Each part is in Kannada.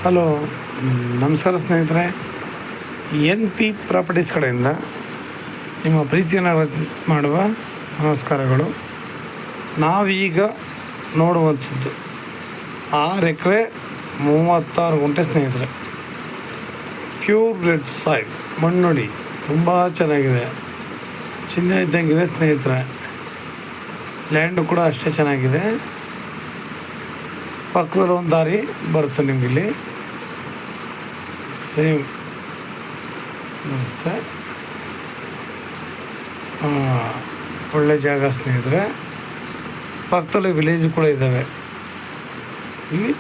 ಹಲೋ, ನಮಸ್ಕಾರ ಸ್ನೇಹಿತರೆ. ಎನ್ ಪಿ ಪ್ರಾಪರ್ಟೀಸ್ ಕಡೆಯಿಂದ ನಿಮ್ಮ ಪ್ರೀತಿಯನ್ನು ಮಾಡುವ ನಮಸ್ಕಾರಗಳು. ನಾವೀಗ ನೋಡುವಂಥದ್ದು 6 ಎಕರೆ 36 ಗುಂಟೆ ಸ್ನೇಹಿತರೆ. ಪ್ಯೂರ್ ರೆಡ್ ಸಾಯಿಲ್ ಮಣ್ಣುಡಿ ತುಂಬ ಚೆನ್ನಾಗಿದೆ, ಚಿನ್ನ ಇದ್ದಂಗಿದೆ ಸ್ನೇಹಿತರೆ. ಲ್ಯಾಂಡು ಕೂಡ ಅಷ್ಟೇ ಚೆನ್ನಾಗಿದೆ. ಪಕ್ಕದಲ್ಲಿ ಒಂದು ದಾರಿ ಬರುತ್ತೆ ನಿಮಗಿಲ್ಲಿ, ಸೇಮ್ ವ್ಯವಸ್ಥೆ. ಒಳ್ಳೆ ಜಾಗ ಸ್ನೇಹಿತರೆ. ಪಕ್ಕದಲ್ಲಿ ವಿಲೇಜ್ ಕೂಡ ಇದ್ದಾವೆ. ಇಲ್ಲಿ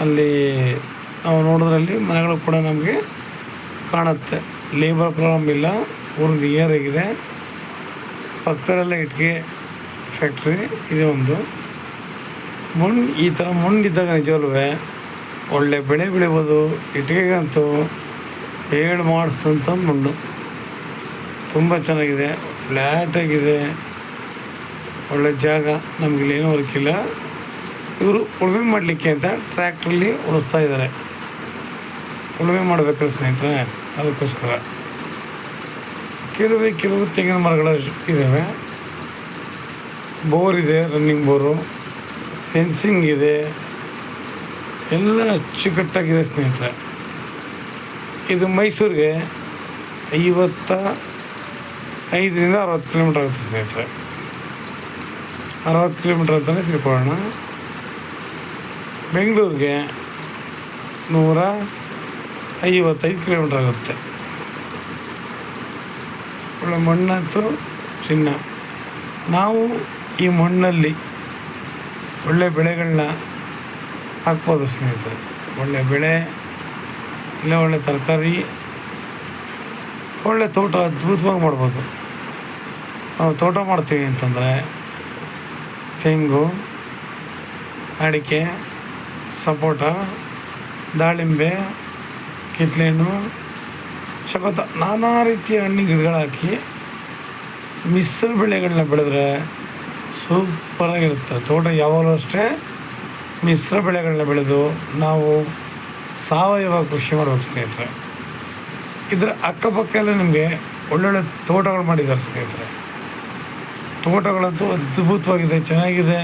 ಅಲ್ಲಿ ನಾವು ನೋಡೋದ್ರಲ್ಲಿ ಮನೆಗಳು ಕೂಡ ನಮಗೆ ಕಾಣುತ್ತೆ. ಲೇಬರ್ ಪ್ರಾಬ್ಲಮ್ ಇಲ್ಲ, ಊರು ನಿಯರ್ ಆಗಿದೆ. ಪಕ್ಕದಲ್ಲೆಲ್ಲ ಇಟ್ಟಿಗೆ ಫ್ಯಾಕ್ಟ್ರಿ ಇದೆ. ಒಂದು ಮಣ್ಣು, ಈ ಥರ ಮಣ್ಣಿದ್ದಾಗ ನಿಜವಲ್ವೇ ಒಳ್ಳೆ ಬೆಳೆ ಬೆಳಿಬೋದು. ಇಟ್ಟಿಗೆಗಂತೂ ಹೇಳಿ ಮಾಡಿಸಿದಂಥ ಮಣ್ಣು ತುಂಬ ಚೆನ್ನಾಗಿದೆ, ಫ್ಲ್ಯಾಟಾಗಿದೆ, ಒಳ್ಳೆ ಜಾಗ. ನಮಗಿಲ್ಲೇನೂ ವರ್ಕಿಲ್ಲ. ಇವರು ಉಳುಮೆ ಮಾಡಲಿಕ್ಕೆ ಅಂತ ಟ್ರ್ಯಾಕ್ಟ್ರಲ್ಲಿ ಉಳಿಸ್ತಾ ಇದ್ದಾರೆ. ಉಳುಮೆ ಮಾಡಬೇಕಲ್ಲ ಸ್ನೇಹಿತರೆ, ಅದಕ್ಕೋಸ್ಕರ. ಕೆಲವು ತೆಂಗಿನ ಮರಗಳು ಇದ್ದಾವೆ. ಬೋರ್ ಇದೆ, ರನ್ನಿಂಗ್ ಬೋರು, ಫೆನ್ಸಿಂಗ್ ಇದೆ, ಎಲ್ಲ ಅಚ್ಚುಕಟ್ಟಾಗಿದೆ ಸ್ನೇಹಿತರೆ. ಇದು ಮೈಸೂರಿಗೆ 55ರಿಂದ 60 ಕಿಲೋಮೀಟ್ರ್ ಆಗುತ್ತೆ ಸ್ನೇಹಿತರೆ. 60 ಕಿಲೋಮೀಟ್ರ್ ಅಂತಲೇ ತಿಳ್ಕೊಳ್ಳೋಣ. ಬೆಂಗಳೂರಿಗೆ 155 ಕಿಲೋಮೀಟ್ರ್ ಆಗುತ್ತೆ. ಒಳ್ಳೆ ಮಣ್ಣಂತೂ ಚಿನ್ನ. ನಾವು ಈ ಮಣ್ಣಲ್ಲಿ ಒಳ್ಳೆ ಬೆಳೆಗಳನ್ನ ಹಾಕ್ಬೋದು ಸ್ನೇಹಿತರೆ. ಒಳ್ಳೆ ಬೆಳೆ, ಇಲ್ಲ ಒಳ್ಳೆ ತರಕಾರಿ, ಒಳ್ಳೆ ತೋಟ ಅದ್ಭುತವಾಗಿ ಮಾಡ್ಬೋದು. ನಾವು ತೋಟ ಮಾಡ್ತೀವಿ ಅಂತಂದರೆ ತೆಂಗು, ಅಡಿಕೆ, ಸಪೋಟ, ದಾಳಿಂಬೆ, ಕಿತ್ಳೆಹಣ್ಣು, ಸಖತ್ ನಾನಾ ರೀತಿಯ ಹಣ್ಣಿನ ಗಿಡಗಳು ಹಾಕಿ ಮಿಶ್ರ ಬೆಳೆಗಳನ್ನ ಬೆಳೆದ್ರೆ ಸೂಪರಾಗಿರುತ್ತೆ. ತೋಟ ಯಾವಾಗಲೂ ಅಷ್ಟೇ ಮಿಶ್ರ ಬೆಳೆಗಳನ್ನ ಬೆಳೆದು ನಾವು ಸಾವಯವ ಕೃಷಿ ಮಾಡಬೇಕು ಸ್ನೇಹಿತರೆ. ಇದರ ಅಕ್ಕಪಕ್ಕ ಎಲ್ಲ ನಿಮಗೆ ಒಳ್ಳೊಳ್ಳೆ ತೋಟಗಳು ಮಾಡಿದ್ದಾರೆ ಸ್ನೇಹಿತರೆ. ತೋಟಗಳಂತೂ ಅದ್ಭುತವಾಗಿದೆ, ಚೆನ್ನಾಗಿದೆ.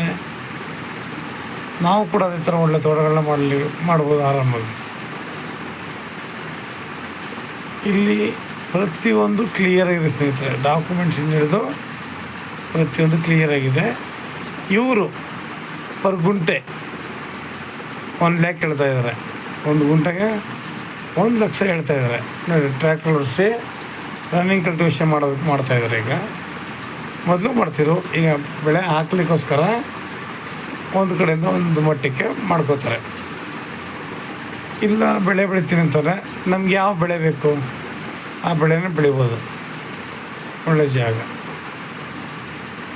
ನಾವು ಕೂಡ ಅದೇ ಥರ ಒಳ್ಳೆ ತೋಟಗಳನ್ನ ಮಾಡ್ಬೋದು ಆರಾಮಾಗಿ. ಇಲ್ಲಿ ಪ್ರತಿಯೊಂದು ಕ್ಲಿಯರಾಗಿದೆ ಸ್ನೇಹಿತರೆ. ಡಾಕ್ಯುಮೆಂಟ್ಸಿಂದ ಹಿಡಿದು ಪ್ರತಿಯೊಂದು ಕ್ಲಿಯರಾಗಿದೆ. ಇವರು ಪರ್ ಗುಂಟೆ 1 ಲ್ಯಾಕ್ ಹೇಳ್ತಾಯಿದ್ದಾರೆ. 1 ಗುಂಟೆಗೆ 1 ಲಕ್ಷ ಹೇಳ್ತಾಯಿದ್ದಾರೆ. ನೋಡಿ, ಟ್ರ್ಯಾಕ್ಟರ್ ಓಡಿಸಿ ರನ್ನಿಂಗ್ ಕಲ್ಟಿವೇಷನ್ ಮಾಡ್ತಾಯಿದ್ದಾರೆ. ಈಗ ಮೊದಲು ಮಾಡ್ತಿರು, ಈಗ ಬೆಳೆ ಹಾಕ್ಲಿಕ್ಕೋಸ್ಕರ ಒಂದು ಕಡೆಯಿಂದ ಒಂದು ಮಟ್ಟಕ್ಕೆ ಮಾಡ್ಕೋತಾರೆ. ಇಲ್ಲ ಬೆಳೆ ಬೆಳಿತೀನಿ ಅಂತಾರೆ, ನಮ್ಗೆ ಯಾವ ಬೆಳೆ ಬೇಕು ಆ ಬೆಳೆನ ಬೆಳಿಬೋದು. ಒಳ್ಳೆ ಜಾಗ.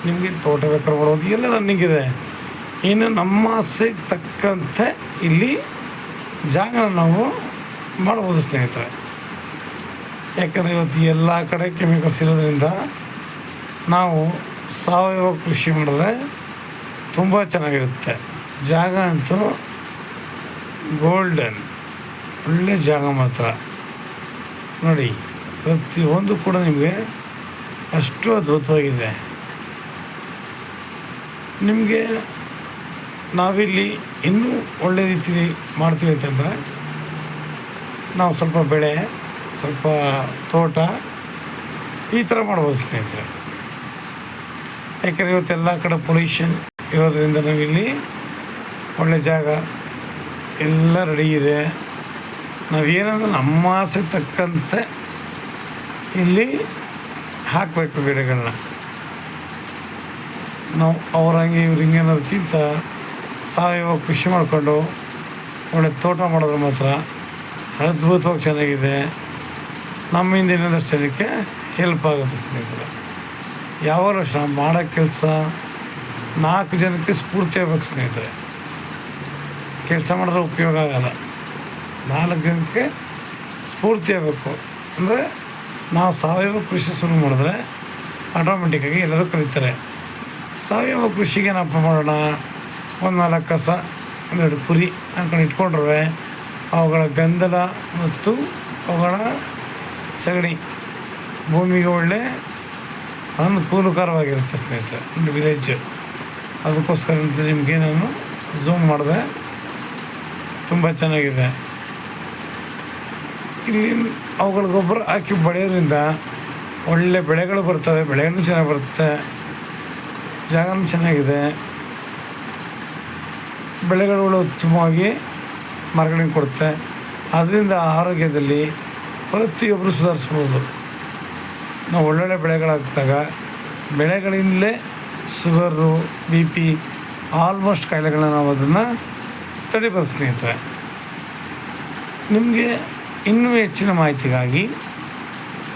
ನಿಮಗೆ ತೋಟ ಬೇಕಾದ್ರೆ ಮಾಡ್ಬೋದು, ಎಲ್ಲ ರನ್ನಿಂಗ್ ಇದೆ. ಇನ್ನು ನಮ್ಮ ಆಸೆಗೆ ತಕ್ಕಂತೆ ಇಲ್ಲಿ ಜಾಗನ ನಾವು ಮಾಡ್ಬೋದು ಸ್ನೇಹಿತರೆ. ಯಾಕಂದರೆ ಇವತ್ತು ಎಲ್ಲ ಕಡೆ ಕೆಮಿಕಲ್ಸ್ ಇರೋದ್ರಿಂದ ನಾವು ಸಾವಯವ ಕೃಷಿ ಮಾಡಿದ್ರೆ ತುಂಬ ಚೆನ್ನಾಗಿರುತ್ತೆ. ಜಾಗ ಅಂತೂ ಗೋಲ್ಡನ್, ಒಳ್ಳೆ ಜಾಗ ಮಾತ್ರ. ನೋಡಿ, ಪ್ರತಿಯೊಂದು ಕೂಡ ನಿಮಗೆ ಅಷ್ಟು ಅದ್ಭುತವಾಗಿದೆ. ನಿಮಗೆ ನಾವಿಲ್ಲಿ ಇನ್ನೂ ಒಳ್ಳೆ ರೀತಿಯಲ್ಲಿ ಮಾಡ್ತೀವಿ ಅಂತಂದರೆ ನಾವು ಸ್ವಲ್ಪ ಬೆಳೆ, ಸ್ವಲ್ಪ ತೋಟ ಈ ಥರ ಮಾಡ್ಬೋದು ಸ್ನೇಹಿತರೆ. ಯಾಕೆಂದರೆ ಇವತ್ತೆಲ್ಲ ಕಡೆ ಪೊಲ್ಯೂಷನ್ ಇರೋದರಿಂದ ನಾವಿಲ್ಲಿ ಒಳ್ಳೆ ಜಾಗ ಎಲ್ಲ ರೆಡಿ ಇದೆ. ನಾವೇನಾದರೂ ನಮ್ಮ ಆಸೆ ತಕ್ಕಂತೆ ಇಲ್ಲಿ ಹಾಕಬೇಕು ಗಿಡಗಳನ್ನ. ನಾವು ಅವ್ರಂಗೆ ಇವ್ರಂಗೆ ಅನ್ನೋದಕ್ಕಿಂತ ಸಾವಯವ ಕೃಷಿ ಮಾಡಿಕೊಂಡು ಒಳ್ಳೆ ತೋಟ ಮಾಡಿದ್ರೆ ಮಾತ್ರ ಅದ್ಭುತವಾಗಿ ಚೆನ್ನಾಗಿದೆ. ನಮ್ಮಿಂದ ಇನ್ನೊಂದಷ್ಟು ಜನಕ್ಕೆ ಹೆಲ್ಪ್ ಆಗುತ್ತೆ ಸ್ನೇಹಿತರೆ. ಯಾವಾಗಲೂ ಅಷ್ಟೇ ನಾವು ಮಾಡೋ ಕೆಲಸ 4 ಜನಕ್ಕೆ ಸ್ಫೂರ್ತಿ ಆಗಬೇಕು ಸ್ನೇಹಿತರೆ. ಕೆಲಸ ಮಾಡಿದ್ರೆ ಉಪಯೋಗ ಆಗೋಲ್ಲ, 4 ಜನಕ್ಕೆ ಸ್ಫೂರ್ತಿ ಆಗಬೇಕು. ಅಂದರೆ ನಾವು ಸಾವಯವ ಕೃಷಿ ಶುರು ಮಾಡಿದ್ರೆ ಆಟೋಮೆಟಿಕ್ಕಾಗಿ ಎಲ್ಲರೂ ಕಲಿತಾರೆ. ಸಾವಯವ ಕೃಷಿಗೆ ಏನಪ್ಪ ಮಾಡೋಣ, ಒಂದು 4 ಕಸ ಒಂದೆರಡು ಕುರಿ ಅಂದ್ಕೊಂಡು ಇಟ್ಕೊಂಡ್ರೆ ಅವುಗಳ ಗಂಧಲ ಮತ್ತು ಅವುಗಳ ಸಗಣಿ ಭೂಮಿಗೆ ಒಳ್ಳೆ ಅನುಕೂಲಕರವಾಗಿರುತ್ತೆ ಸ್ನೇಹಿತರೆ. ಒಂದು ವಿಲೇಜ್ ಅದಕ್ಕೋಸ್ಕರ ನಿಮಗೆ ನಾನು ಝೂಮ್ ಮಾಡಿದೆ. ತುಂಬ ಚೆನ್ನಾಗಿದೆ. ಇಲ್ಲಿ ಅವುಗಳ ಗೊಬ್ಬರ ಹಾಕಿ ಬೆಳೆಯೋದ್ರಿಂದ ಒಳ್ಳೆ ಬೆಳೆಗಳು ಬರ್ತವೆ, ಬೆಳೆಗಳು ಚೆನ್ನಾಗಿ ಬರುತ್ತೆ, ಜಾಗನೂ ಚೆನ್ನಾಗಿದೆ, ಬೆಳೆಗಳು ಉತ್ತಮವಾಗಿ ಮಾರ್ಕೆಟಿಂಗ್ ಕೊಡುತ್ತೆ. ಅದರಿಂದ ಆರೋಗ್ಯದಲ್ಲಿ ಪ್ರತಿಯೊಬ್ಬರು ಸುಧಾರಿಸ್ಬೋದು. ನಾವು ಒಳ್ಳೊಳ್ಳೆ ಬೆಳೆಗಳಾಗ್ದಾಗ ಬೆಳೆಗಳಿಂದಲೇ ಶುಗರು, BP ಆಲ್ಮೋಸ್ಟ್ ಕಾಯಿಲೆಗಳನ್ನ ನಾವು ಅದನ್ನು ತಡಿಬೋದು ಸ್ನೇಹಿತರೆ. ನಿಮಗೆ ಇನ್ನೂ ಹೆಚ್ಚಿನ ಮಾಹಿತಿಗಾಗಿ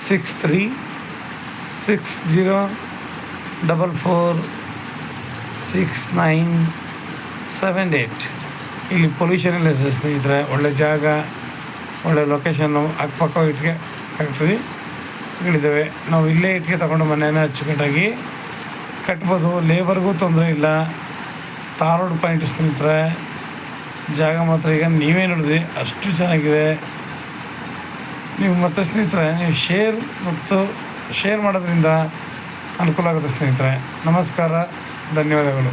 6360446978 ಇಲ್ಲಿ ಪೊಲ್ಯೂಷನ್ ಇಲ್ಲ ಸ್ನೇಹಿತರೆ. ಒಳ್ಳೆ ಜಾಗ, ಒಳ್ಳೆ ಲೊಕೇಶನ್ನು, ಅಕ್ಕಪಕ್ಕ ಇಟ್ಟಿಗೆ ಫ್ಯಾಕ್ಟ್ರಿಗಳಿದ್ದಾವೆ. ನಾವು ಇಲ್ಲೇ ಇಟ್ಟಿಗೆ ತಗೊಂಡು ಮನೆಯನ್ನು ಅಚ್ಚುಕಟ್ಟಾಗಿ ಕಟ್ಬೋದು. ಲೇಬರ್ಗೂ ತೊಂದರೆ ಇಲ್ಲ. ತಾರೋಡ್ ಪಾಯಿಂಟ್ ಸ್ನೇಹಿತರೆ. ಜಾಗ ಮಾತ್ರ ಈಗ ನೀವೇ ನೋಡಿದ್ರಿ ಅಷ್ಟು ಚೆನ್ನಾಗಿದೆ. ನೀವು ಮತ್ತೆ ಸ್ನೇಹಿತರೆ ನೀವು ಶೇರ್ ಮಾಡೋದ್ರಿಂದ ಅನುಕೂಲ ಆಗುತ್ತೆ ಸ್ನೇಹಿತರೆ. ನಮಸ್ಕಾರ, ಧನ್ಯವಾದಗಳು.